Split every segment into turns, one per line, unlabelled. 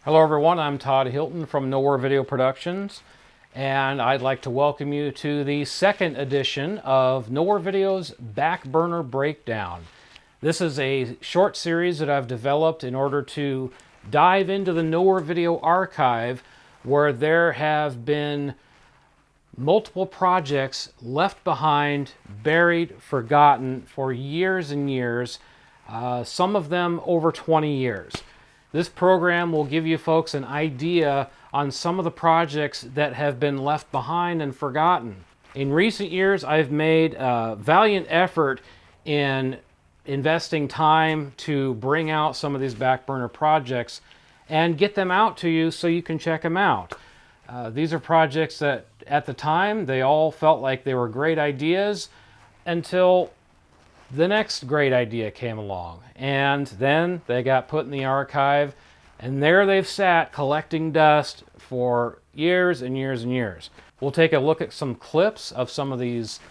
Hello everyone, I'm Todd Hilton from Nowhere Video Productions, and I'd like to welcome you to the second edition of Nowhere Video's Back Burner Breakdown. This is a short series that I've developed in order to dive into the Nowhere Video archive, where there have been multiple projects left behind, buried, forgotten for years and years, some of them over 20 years. This program will give you folks an idea on some of the projects that have been left behind and forgotten. In recent years, I've made a valiant effort in investing time to bring out some of these back burner projects and get them out to you so you can check them out. These are projects that at the time they all felt like they were great ideas until the next great idea came along, and then they got put in the archive, and there they've sat collecting dust for years and years and years. We'll take a look at some clips of some of these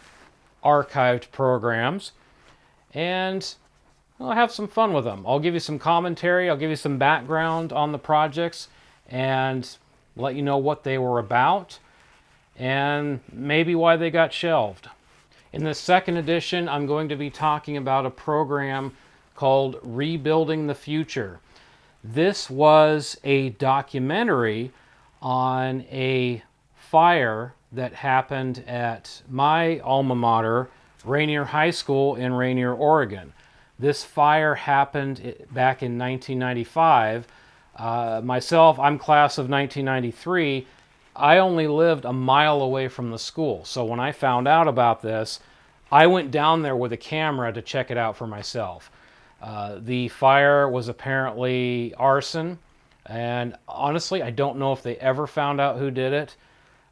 archived programs, and we'll have some fun with them. I'll give you some commentary, I'll give you some background on the projects, and let you know what they were about, and maybe why they got shelved. In the second edition, I'm going to be talking about a program called Rebuilding the Future. This was a documentary on a fire that happened at my alma mater, Rainier High School in Rainier, Oregon. This fire happened back in 1995. Myself, I'm class of 1993. I only lived a mile away from the school, so when I found out about this, I went down there with a camera to check it out for myself. The fire was apparently arson, and honestly, I don't know if they ever found out who did it.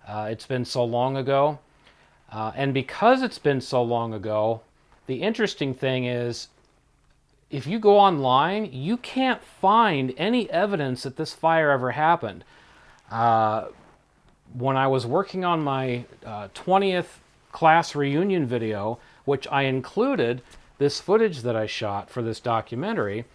It's been so long ago. And because it's been so long ago, the interesting thing is, if you go online, you can't find any evidence that this fire ever happened. When I was working on my 20th class reunion video, which I included this footage that I shot for this documentary,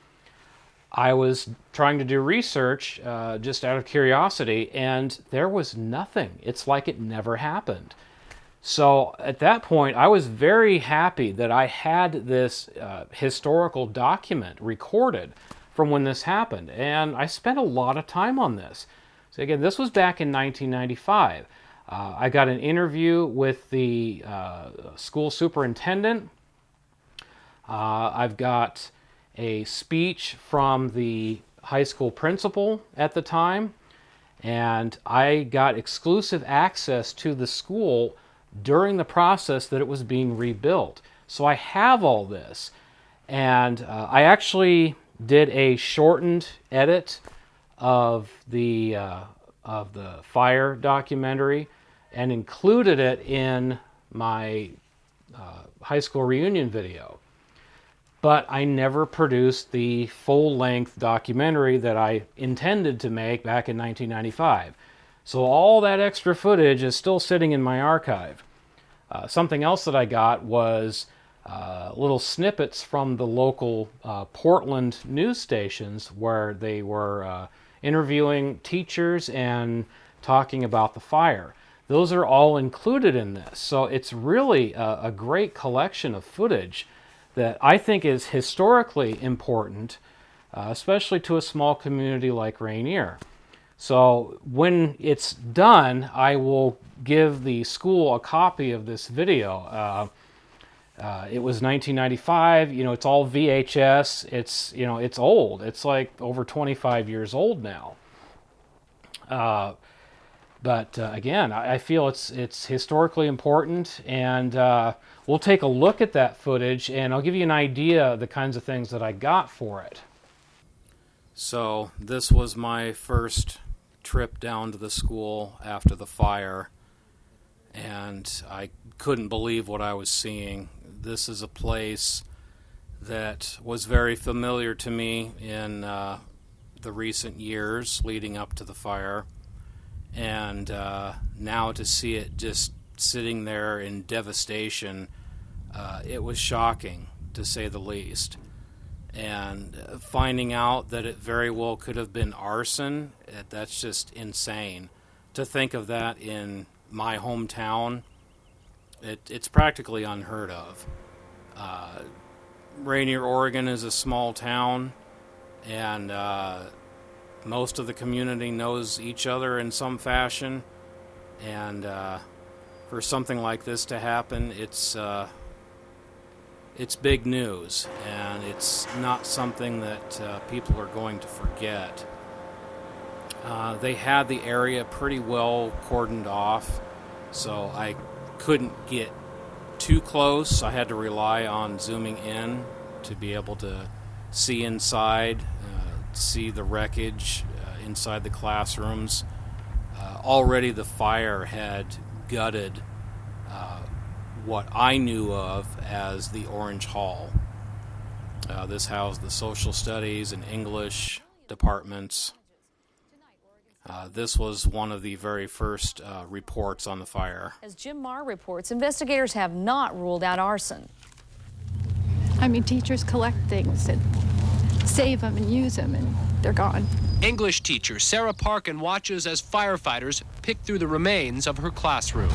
I was trying to do research just out of curiosity, and there was nothing. It's like it never happened. So at that point, I was very happy that I had this historical document recorded from when this happened, and I spent a lot of time on this. So again, this was back in 1995. I got an interview with the school superintendent. I've got a speech from the high school principal at the time, and I got exclusive access to the school during the process that it was being rebuilt. So I have all this, and I actually did a shortened edit of the fire documentary and included it in my high school reunion video. But I never produced the full-length documentary that I intended to make back in 1995. So all that extra footage is still sitting in my archive. Something else that I got was little snippets from the local Portland news stations where they were interviewing teachers and talking about the fire. Those are all included in this. So it's really a great collection of footage that I think is historically important, especially to a small community like Rainier. So when it's done, I will give the school a copy of this video. It was 1995. It's all VHS. It's old. It's like over 25 years old now. But again, I feel it's historically important, and we'll take a look at that footage, and I'll give you an idea of the kinds of things that I got for it. So this was my first trip down to the school after the fire, and I couldn't believe what I was seeing. This is a place that was very familiar to me in the recent years leading up to the fire, and now to see it just sitting there in devastation, it was shocking, to say the least. And finding out that it very well could have been arson, that's just insane. To think of that in my hometown, it's practically unheard of. Rainier, Oregon is a small town, and most of the community knows each other in some fashion. And for something like this to happen, it's big news, and it's not something that people are going to forget. They had the area pretty well cordoned off, so I couldn't get too close. I had to rely on zooming in to be able to see inside, see the wreckage inside the classrooms. Already the fire had gutted what I knew of as the Orange Hall. This housed the social studies and English departments. This was one of the very first reports on the fire.
As Jim Marr reports, investigators have not ruled out arson.
I mean, teachers collect things and save them and use them, and they're gone.
English teacher Sarah Parkin watches as firefighters pick through the remains of her classroom.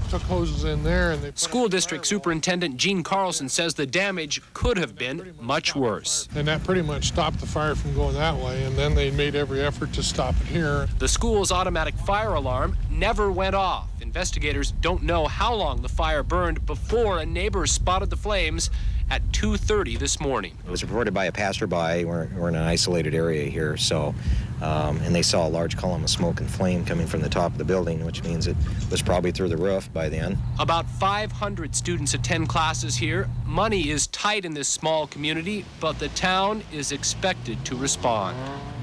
Took hoses in there and they
School District Superintendent Gene Carlson says the damage could have been much worse.
And that pretty much stopped the fire from going that way, and then they made every effort to stop it here.
The school's automatic fire alarm never went off. Investigators don't know how long the fire burned before a neighbor spotted the flames at 2:30 this morning.
It was reported by a passerby. We're in an isolated area here, so and they saw a large column of smoke and flame coming from the top of the building, which means it was probably through the roof by then.
About 500 students attend classes here. Money is tight in this small community, but the town is expected to respond.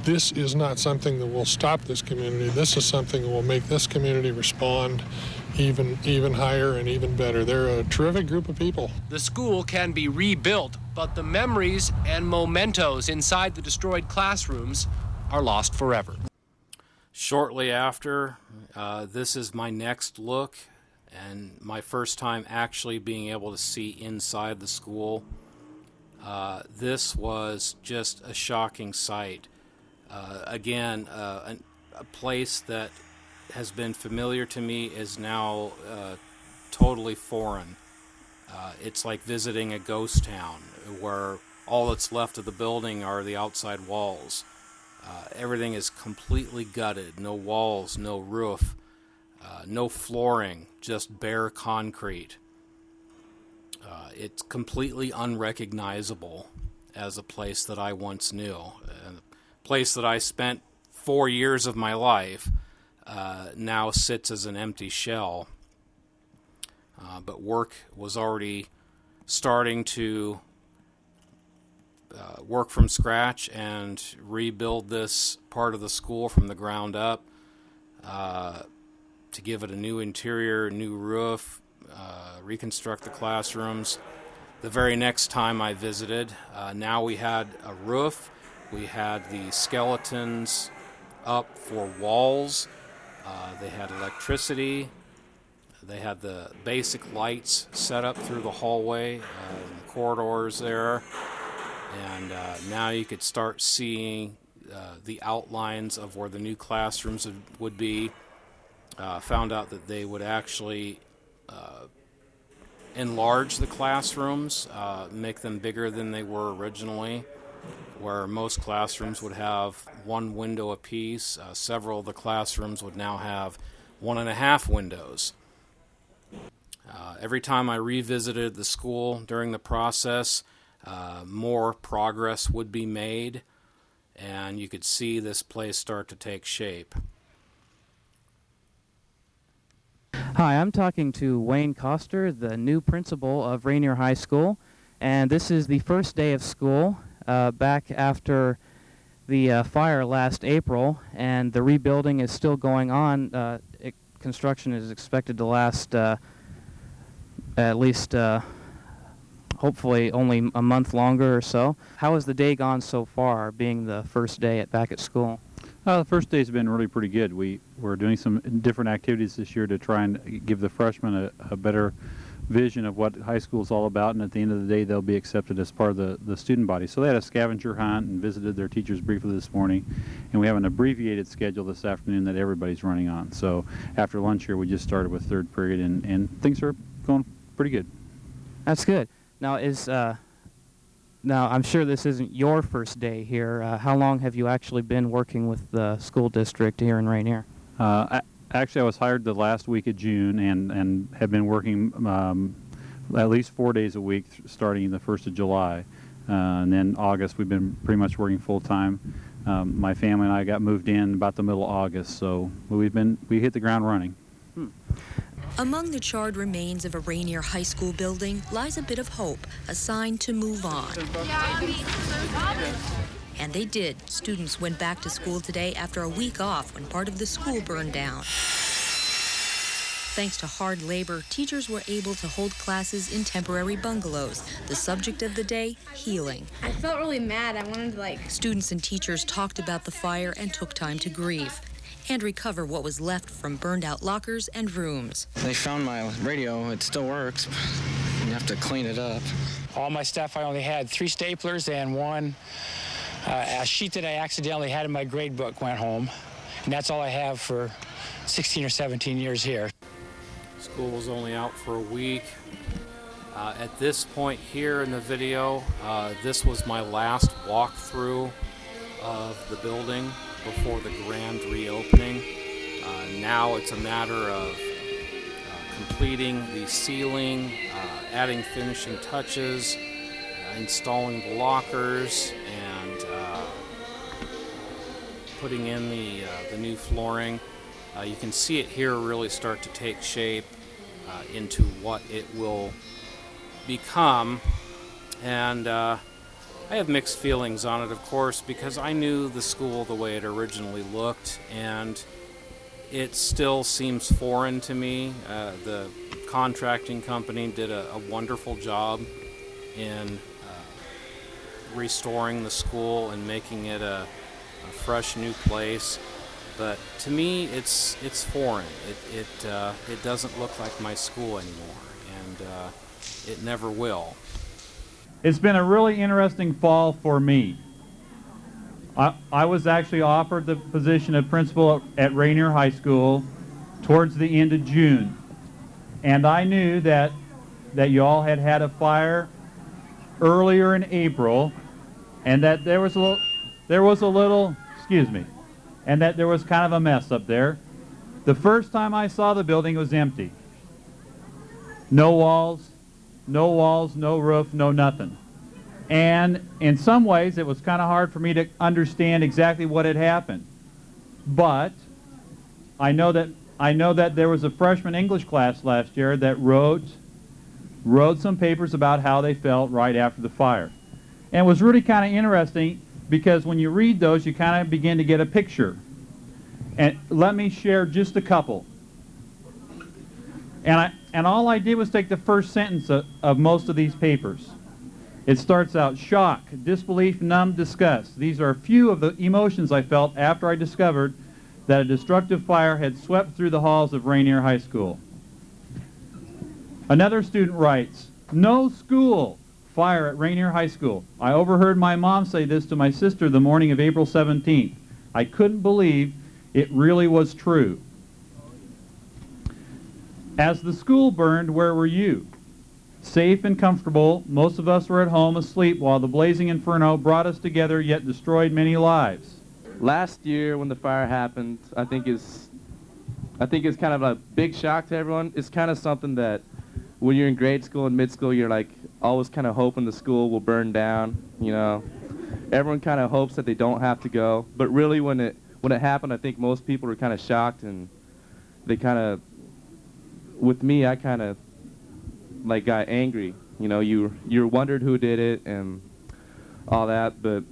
This is not something that will stop this community. This is something that will make this community respond even higher and even better. They're a terrific group of people.
The school can be rebuilt, but the memories and mementos inside the destroyed classrooms are lost forever.
Shortly after, this is my next look, and my first time actually being able to see inside the school. This was just a shocking sight. Again, a place that has been familiar to me is now totally foreign. It's like visiting a ghost town where all that's left of the building are the outside walls. Everything is completely gutted. No walls, no roof, no flooring, just bare concrete. It's completely unrecognizable as a place that I once knew. A place that I spent 4 years of my life now sits as an empty shell. But work was already starting to work from scratch and rebuild this part of the school from the ground up, to give it a new interior, new roof, reconstruct the classrooms. The very next time I visited, now we had a roof, we had the skeletons up for walls, they had electricity, they had the basic lights set up through the hallway, the corridors there. And now you could start seeing the outlines of where the new classrooms would be. Found out that they would actually enlarge the classrooms, make them bigger than they were originally, where most classrooms would have one window apiece. Several of the classrooms would now have 1.5 windows. Every time I revisited the school during the process, more progress would be made, and you could see this place start to take shape.
Hi, I'm talking to Wayne Coster, the new principal of Rainier High School, and this is the first day of school back after the fire last April, and the rebuilding is still going on. Construction is expected to last at least hopefully only a month longer or so. How has the day gone so far, being the first day back at school?
The first day's been really pretty good. We're doing some different activities this year to try and give the freshmen a better vision of what high school is all about, and at the end of the day, they'll be accepted as part of the student body. So they had a scavenger hunt and visited their teachers briefly this morning, and we have an abbreviated schedule this afternoon that everybody's running on. So after lunch here, we just started with third period, and things are going pretty good.
That's good. Now, now I'm sure this isn't your first day here. How long have you actually been working with the school district here in Rainier?
Actually, I was hired the last week of June and have been working at least 4 days a week starting the 1st of July. And then August, we've been pretty much working full-time. My family and I got moved in about the middle of August, so we hit the ground running.
Among the charred remains of a Rainier High School building lies a bit of hope, a sign to move on. And they did. Students went back to school today after a week off when part of the school burned down. Thanks to hard labor, teachers were able to hold classes in temporary bungalows. The subject of the day, healing.
I felt really mad. I wanted to
Students and teachers talked about the fire and took time to grieve and recover what was left from burned out lockers and rooms.
They found my radio. It still works. You have to clean it up.
All my stuff, I only had 3 staplers and one a sheet that I accidentally had in my grade book went home. And that's all I have for 16 or 17 years here.
School was only out for a week. At this point here in the video, this was my last walkthrough of the building before the grand reopening. Now it's a matter of completing the ceiling, adding finishing touches, installing the lockers, and putting in the new flooring. You can see it here really start to take shape into what it will become, and I have mixed feelings on it, of course, because I knew the school the way it originally looked, and it still seems foreign to me. The contracting company did a wonderful job in restoring the school and making it a fresh new place, but to me it's foreign. It doesn't look like my school anymore, and it never will.
It's been a really interesting fall for me. I was actually offered the position of principal at Rainier High School towards the end of June, and I knew that you all had a fire earlier in April, and that there was a little, excuse me, and that there was kind of a mess up there. The first time I saw the building, it was empty. No walls, no roof, no nothing. And in some ways, it was kind of hard for me to understand exactly what had happened. But I know that there was a freshman English class last year that wrote some papers about how they felt right after the fire. And it was really kind of interesting because when you read those, you kind of begin to get a picture. And let me share just a couple. And all I did was take the first sentence of most of these papers. It starts out, shock, disbelief, numb, disgust. These are a few of the emotions I felt after I discovered that a destructive fire had swept through the halls of Rainier High School. Another student writes, no school, fire at Rainier High School. I overheard my mom say this to my sister the morning of April 17th. I couldn't believe it really was true. As the school burned, where were you? Safe and comfortable, most of us were at home asleep while the blazing inferno brought us together yet destroyed many lives.
Last year when the fire happened, I think it's kind of a big shock to everyone. It's kind of something that when you're in grade school and mid school, you're like always kind of hoping the school will burn down, you know. Everyone kind of hopes that they don't have to go, but really when it happened, I think most people were kind of shocked, and they kind of, with me, I kind of like got angry. You know, you wondered who did it and all that, but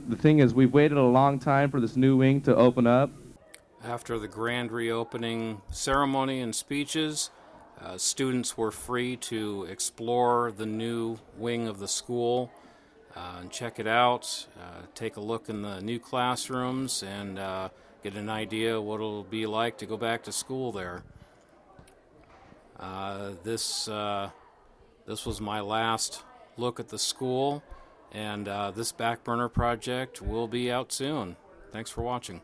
the thing is, we've waited a long time for this new wing to open up.
After the grand reopening ceremony and speeches, students were free to explore the new wing of the school and check it out, take a look in the new classrooms, and get an idea what it'll be like to go back to school there. This was my last look at the school, and this back burner project will be out soon. Thanks for watching.